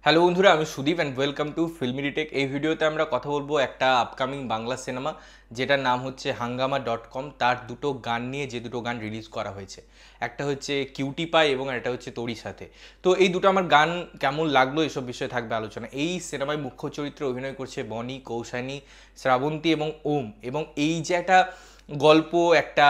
Hello বন্ধুরা, আমি Sudip and welcome to Filmy Tech. এই ভিডিওতে আমরা কথা বলবো একটা আপকামিং বাংলা সিনেমা যেটার নাম হচ্ছে হাঙ্গামা.com। তার দুটো গান নিয়ে, যে দুটো গান রিলিজ করা হয়েছে। একটা হচ্ছে কিউটি পাই এবং একটা হচ্ছে তোরই সাথে। তো এই দুটো আমার গান কেমন লাগলো এসব বিষয়ে থাকবে আলোচনা। এই সিনেমায় মুখ্য চরিত্রে অভিনয় করছে বনি, কৌশানী, শ্রাবন্তী এবং ওম। এবং এই যে একটা গল্প, একটা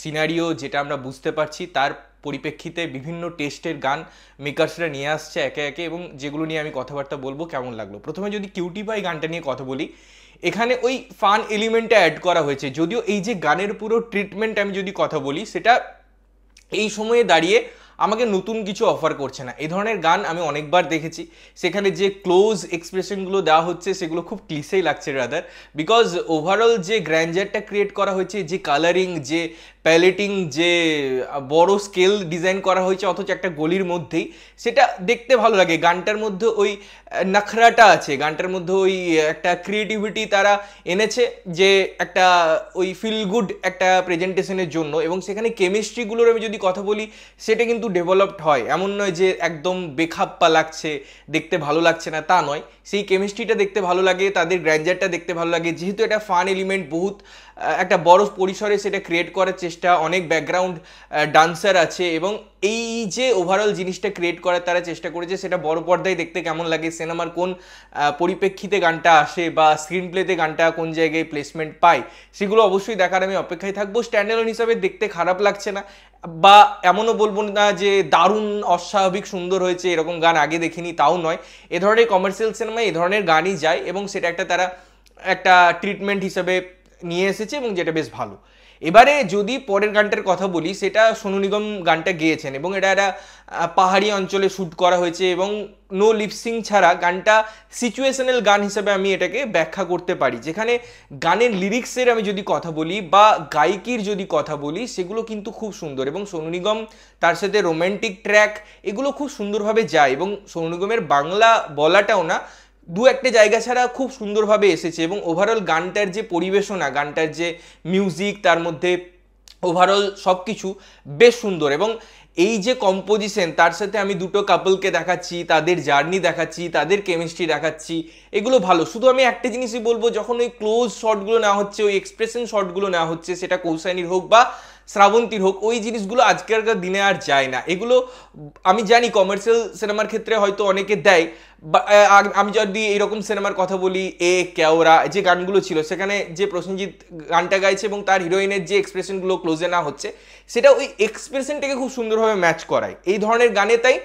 সিনারিও যেটা আমরা বুঝতে পারছি, তার পরিপ্রেক্ষিতে বিভিন্ন টেস্টের গান মেকার্সরা নিয়ে আসছে একে একে, এবং যেগুলো নিয়ে আমি কথাবার্তা বলবো কেমন লাগলো। প্রথমে যদি কিউটি পাই গানটা নিয়ে কথা বলি, এখানে ওই ফান এলিমেন্টটা অ্যাড করা হয়েছে। যদিও এই যে গানের পুরো ট্রিটমেন্ট আমি যদি কথা বলি, সেটা এই সময়ে দাঁড়িয়ে আমাকে নতুন কিছু অফার করছে না। এই ধরনের গান আমি অনেকবার দেখেছি, সেখানে যে ক্লোজ এক্সপ্রেশনগুলো দেওয়া হচ্ছে সেগুলো খুব ক্লিশেই লাগছে রাদার, বিকজ ওভারঅল যে গ্র্যান্ডারটা ক্রিয়েট করা হয়েছে, যে কালারিং, যে প্যালেটিং, যে বড় স্কেল ডিজাইন করা হয়েছে অথচ একটা গলির মধ্যেই, সেটা দেখতে ভালো লাগে। গানটার মধ্যে ওই নখরাটা আছে, গানটার মধ্যে ওই একটা ক্রিয়েটিভিটি তারা এনেছে, যে একটা ওই ফিল গুড একটা প্রেজেন্টেশনের জন্য। এবং সেখানে কেমিস্ট্রিগুলোর আমি যদি কথা বলি, সেটা কিন্তু ডেভেলপড হয়। এমন নয় যে একদম বেখাপ্পা লাগছে, দেখতে ভালো লাগছে না, তা নয়। সেই কেমিস্ট্রিটা দেখতে ভালো লাগে, তাদের গ্র্যান্ডারটা দেখতে ভালো লাগে, যেহেতু এটা ফান এলিমেন্ট বহুত একটা বড় পরিসরে সেটা ক্রিয়েট করার চেষ্টা, অনেক ব্যাকগ্রাউন্ড ডান্সার আছে, এবং এই যে ওভারঅল জিনিসটা ক্রিয়েট করার তারা চেষ্টা করেছে, সেটা বড় পর্দায় দেখতে কেমন লাগে, সিনেমার কোন পরিপ্রেক্ষিতে গানটা আসে, বা স্ক্রিন প্লেতে গানটা কোন জায়গায় প্লেসমেন্ট পায়, সেগুলো অবশ্যই দেখার আমি অপেক্ষায় থাকবো। স্ট্যান্ডঅ্যালোন হিসাবে দেখতে খারাপ লাগছে না, বা এমনও বলবো না যে দারুণ অস্বাভাবিক সুন্দর হয়েছে, এরকম গান আগে দেখিনি, তাও নয়। এ ধরনের কমার্শিয়াল সিনেমায় এ ধরনের গানই যায়, এবং সেটা একটা তারা একটা ট্রিটমেন্ট হিসাবে নিয়ে এসেছে, এবং যেটা বেশ ভালো। এবারে যদি পরের গানটার কথা বলি, সেটা সোনু নিগম গানটা গেয়েছেন, এবং এটা একটা পাহাড়ি অঞ্চলে শ্যুট করা হয়েছে, এবং নো লিপসিং ছাড়া গানটা সিচুয়েশনাল গান হিসেবে আমি এটাকে ব্যাখ্যা করতে পারি। যেখানে গানের লিরিক্সের আমি যদি কথা বলি, বা গায়িকীর যদি কথা বলি, সেগুলো কিন্তু খুব সুন্দর, এবং সোনু নিগম তার সাথে রোম্যান্টিক ট্র্যাক, এগুলো খুব সুন্দরভাবে যায়। এবং সোনু নিগমের বাংলা বলাটাও না, দু একটা জায়গা ছাড়া খুব সুন্দরভাবে এসেছে। এবং ওভারঅল গানটার যে পরিবেশনা, গানটার যে মিউজিক, তার মধ্যে ওভারঅল সব কিছু বেশ সুন্দর। এবং এই যে কম্পোজিশন, তার সাথে আমি দুটো কাপলকে দেখাচ্ছি, তাদের জার্নি দেখাচ্ছি, তাদের কেমিস্ট্রি দেখাচ্ছি, এগুলো ভালো। শুধু আমি একটা জিনিসই বলবো, যখন ওই ক্লোজ শটগুলো নেওয়া হচ্ছে, ওই এক্সপ্রেশন শটগুলো নেওয়া হচ্ছে, সেটা কৌশানীর হোক বা শ্রাবন্তীর হোক, ওই জিনিসগুলো আজকালকার দিনে আর যায় না। এগুলো আমি জানি কমার্শিয়াল সিনেমার ক্ষেত্রে হয়তো অনেকে দেয়, আমি যদি এইরকম সিনেমার কথা বলি, এ কেওরা যে গানগুলো ছিল, সেখানে যে প্রসেনজিৎ গানটা গাইছে এবং তার হিরোইনের যে এক্সপ্রেশনগুলো ক্লোজে না হচ্ছে, সেটা ওই এক্সপ্রেশনটাকে খুব সুন্দরভাবে ম্যাচ করায় এই ধরনের গানে। তাই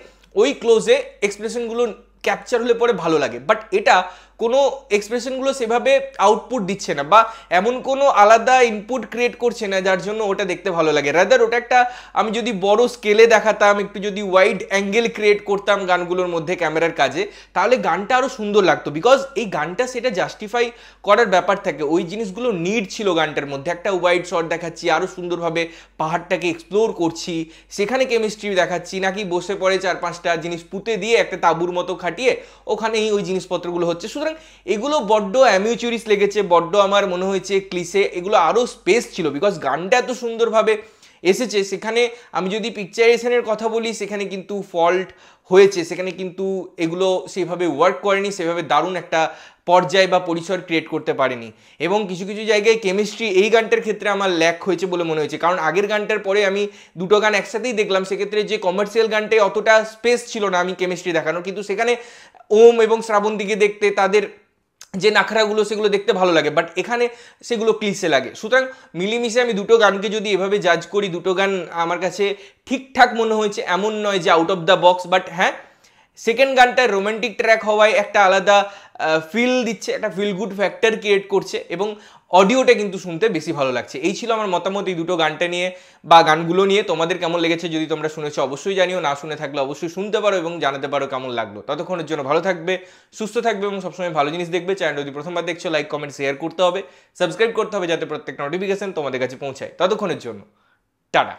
ওই ক্লোজে এক্সপ্রেশনগুলো ক্যাপচার হলে পরে ভালো লাগে। বাট এটা কোনো এক্সপ্রেশনগুলো সেভাবে আউটপুট দিচ্ছে না, বা এমন কোনো আলাদা ইনপুট ক্রিয়েট করছে না যার জন্য ওটা দেখতে ভালো লাগে। রাদার ওটা একটা, আমি যদি বড় স্কেলে দেখাতাম, একটু যদি ওয়াইড অ্যাঙ্গেল ক্রিয়েট করতাম গানগুলোর মধ্যে ক্যামেরার কাজে, তাহলে গানটা আরও সুন্দর লাগতো। বিকজ এই গানটা সেটা জাস্টিফাই করার ব্যাপার থাকে, ওই জিনিসগুলো নিড ছিল গানটার মধ্যে। একটা ওয়াইড শট দেখাচ্ছি, আরও সুন্দরভাবে পাহাড়টাকে এক্সপ্লোর করছি, সেখানে কেমিস্ট্রি দেখাচ্ছি, নাকি বসে পড়ে চার পাঁচটা জিনিস পুঁতে দিয়ে একটা তাঁবুর মতো খাটিয়ে ওখানেই ওই জিনিসপত্রগুলো হচ্ছে। সুতরাং এগুলো বড্ড অ্যামিউচুরিস লেগেছে, বড্ড আমার মনে হয়েছে ক্লিশে। এগুলো আরও স্পেস ছিল, বিকজ গানটা এত সুন্দরভাবে এসেছে। সেখানে আমি যদি পিকচারাইজেশনের কথা বলি, সেখানে কিন্তু ফল্ট হয়েছে, সেখানে কিন্তু এগুলো সেভাবে ওয়ার্ক করেনি, সেভাবে দারুণ একটা পর্যায় বা পরিসর ক্রিয়েট করতে পারেনি। এবং কিছু কিছু জায়গায় কেমিস্ট্রি এই গানটার ক্ষেত্রে আমার ল্যাক হয়েছে বলে মনে হয়েছে, কারণ আগের গানটার পরে আমি দুটো গান একসাথেই দেখলাম, সেক্ষেত্রে যে কমার্শিয়াল গানটায় অতটা স্পেস ছিল না আমি কেমিস্ট্রি দেখানোর, কিন্তু সেখানে ওম এবং শ্রাবন্তীকে দেখতে, তাদের যে নাখরাগুলো, সেগুলো দেখতে ভালো লাগে। বাট এখানে সেগুলো ক্লিশে লাগে। সুতরাং মিলিমিশে আমি দুটো গানকে যদি এভাবে জাজ করি, দুটো গান আমার কাছে ঠিকঠাক মনে হয়েছে, এমন নয় যে out of the box. But হ্যাঁ, সেকেন্ড গানটায় রোম্যান্টিক ট্র্যাক হওয়ায় একটা আলাদা ফিল দিচ্ছে, একটা ফিল গুড ফ্যাক্টর ক্রিয়েট করছে, এবং অডিওটা কিন্তু শুনতে বেশি ভালো লাগছে। এই ছিল আমার মতামত এই দুটো গানটা নিয়ে, বা গানগুলো নিয়ে। তোমাদের কেমন লেগেছে যদি তোমরা শুনেছো অবশ্যই জানিও, না শুনে থাকলে অবশ্যই শুনতে পারো এবং জানাতে পারো কেমন লাগলো। ততক্ষণের জন্য ভালো থাকবে, সুস্থ থাকবে, এবং সবসময় ভালো জিনিস দেখবে। চ্যানেল যদি প্রথমবার দেখছো, লাইক কমেন্ট শেয়ার করতে হবে, সাবস্ক্রাইব করতে হবে, যাতে প্রত্যেকটা নোটিফিকেশন তোমাদের কাছে পৌঁছায়। ততক্ষণের জন্য টাটা।